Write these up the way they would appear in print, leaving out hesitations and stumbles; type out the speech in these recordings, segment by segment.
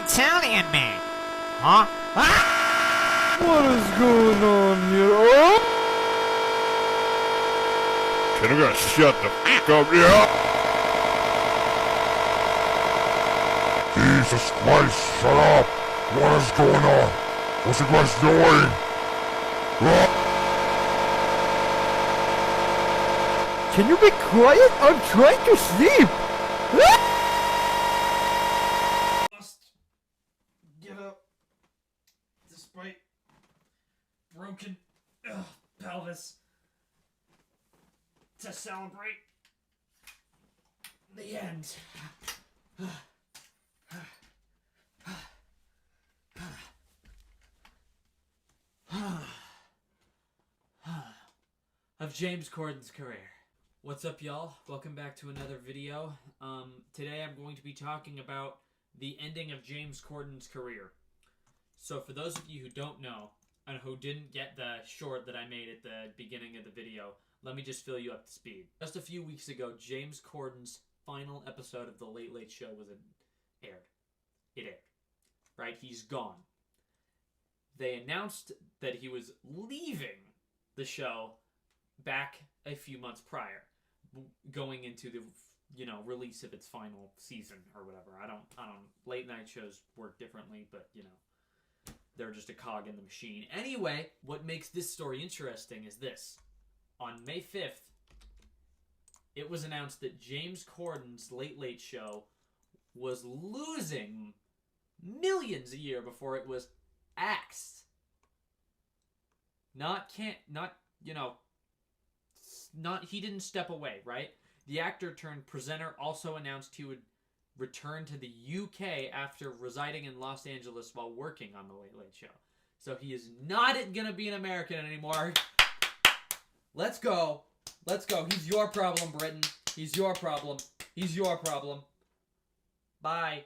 Italian man. Huh? Ah! What is going on here? Oh! Can you guys shut the f*** up? Yeah! Jesus Christ, shut up! What is going on? What's you guys doing? Can you be quiet? I'm trying to sleep! Must get up despite broken pelvis to celebrate the end. Of James Corden's career. What's up, y'all? Welcome back to another video. Today I'm going to be talking about the ending of James Corden's career. So for those of you who don't know, and who didn't get the short that I made at the beginning of the video, let me just fill you up to speed. Just a few weeks ago, James Corden's final episode of The Late Late Show was aired. It aired. Right? He's gone. They announced that he was leaving the show back a few months prior, going into the release of its final season or whatever. I don't late night shows work differently, but they're just a cog in the machine. Anyway, what makes this story interesting is this. On May 5th, it was announced that James Corden's Late Late Show was losing millions a year before it was axed. He didn't step away, right? The actor turned presenter also announced he would return to the UK after residing in Los Angeles while working on The Late Late Show. So he is not going to be an American anymore. Let's go. Let's go. He's your problem, Britain. He's your problem. He's your problem. Bye.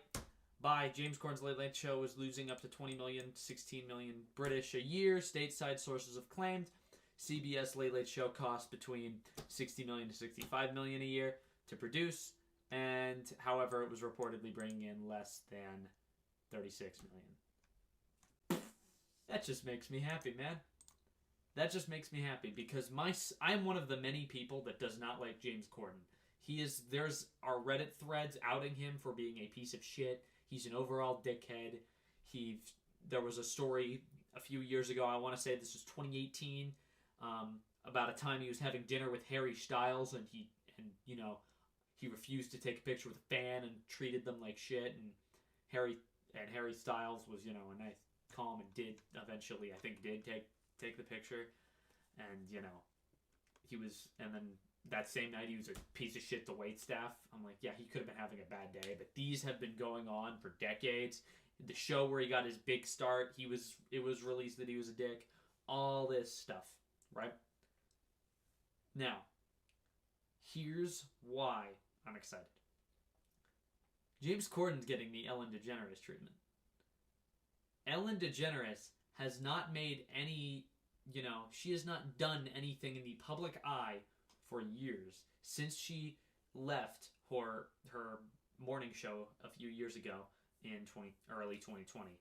Bye. James Corden's Late Late Show is losing up to 20 million, 16 million British a year. Stateside sources have claimed. CBS Late Late Show costs between 60 million to 65 million a year to produce, and however, it was reportedly bringing in less than 36 million. That just makes me happy, man. That just makes me happy because I'm one of the many people that does not like James Corden. There's our Reddit threads outing him for being a piece of shit. He's an overall dickhead. There was a story a few years ago, I want to say this was 2018, about a time he was having dinner with Harry Styles and he refused to take a picture with a fan and treated them like shit, and Harry Styles was a nice calm and did eventually take the picture, and and then that same night he was a piece of shit to waitstaff. I'm like, yeah, he could have been having a bad day, but these have been going on for decades. The show where he got his big start, it was released that he was a dick. All this stuff, right? Now, here's why I'm excited. James Corden's getting the Ellen DeGeneres treatment. Ellen DeGeneres has not made any, she has not done anything in the public eye for years since she left her morning show a few years ago in early 2020.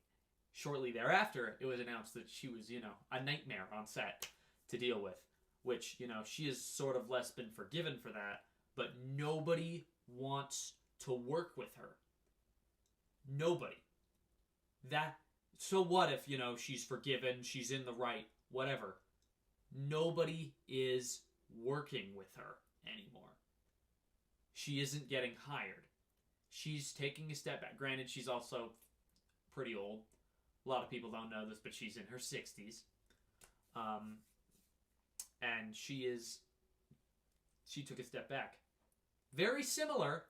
Shortly thereafter, it was announced that she was, a nightmare on set to deal with, which, she has sort of less been forgiven for that, but nobody wants to work with her. Nobody. So what if, she's forgiven, she's in the right, whatever. Nobody is working with her anymore. She isn't getting hired. She's taking a step back. Granted, she's also pretty old. A lot of people don't know this, but she's in her 60s. And she took a step back. Very similar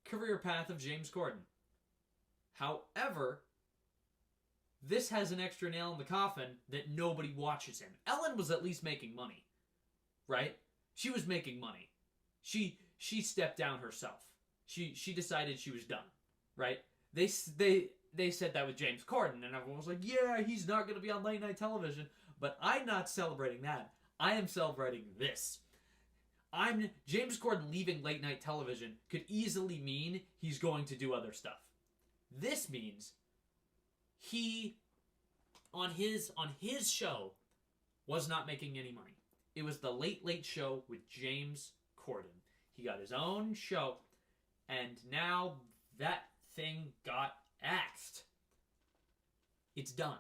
career path of James Corden. However, this has an extra nail in the coffin that nobody watches him. Ellen was at least making money, right? She was making money. She stepped down herself. She decided she was done, right? They said that with James Corden, and everyone was like, yeah, he's not going to be on late night television. But I'm not celebrating that. I am celebrating this. James Corden leaving late night television could easily mean he's going to do other stuff. This means he on his show was not making any money. It was the Late Late Show with James Corden. He got his own show, and now that thing got axed. It's done.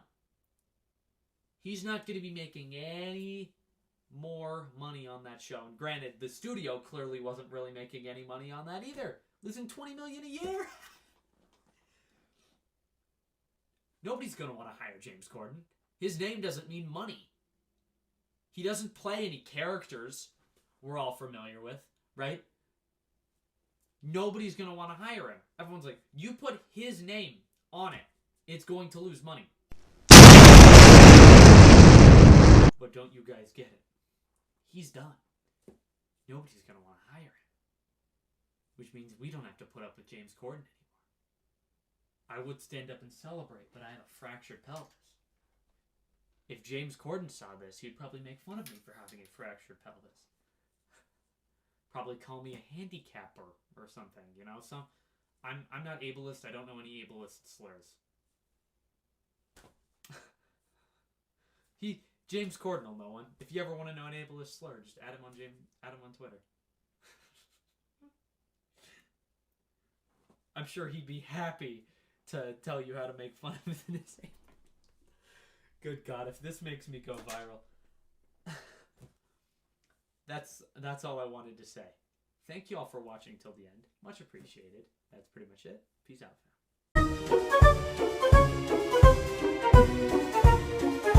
He's not going to be making any more money on that show. And granted, the studio clearly wasn't really making any money on that either. Losing $20 million a year. Nobody's going to want to hire James Corden. His name doesn't mean money. He doesn't play any characters we're all familiar with, right? Nobody's going to want to hire him. Everyone's like, you put his name on it, it's going to lose money. But don't you guys get it? He's done. Nobody's going to want to hire him. Which means we don't have to put up with James Corden anymore. I would stand up and celebrate, but I have a fractured pelvis. If James Corden saw this, he'd probably make fun of me for having a fractured pelvis. Probably call me a handicapper or something, you know? So I'm not ableist. I don't know any ableist slurs. James Corden will know one. If you ever want to know an ableist slur, just add him on Twitter. I'm sure he'd be happy to tell you how to make fun of his name. Good God, if this makes me go viral. That's all I wanted to say. Thank you all for watching till the end. Much appreciated. That's pretty much it. Peace out, fam.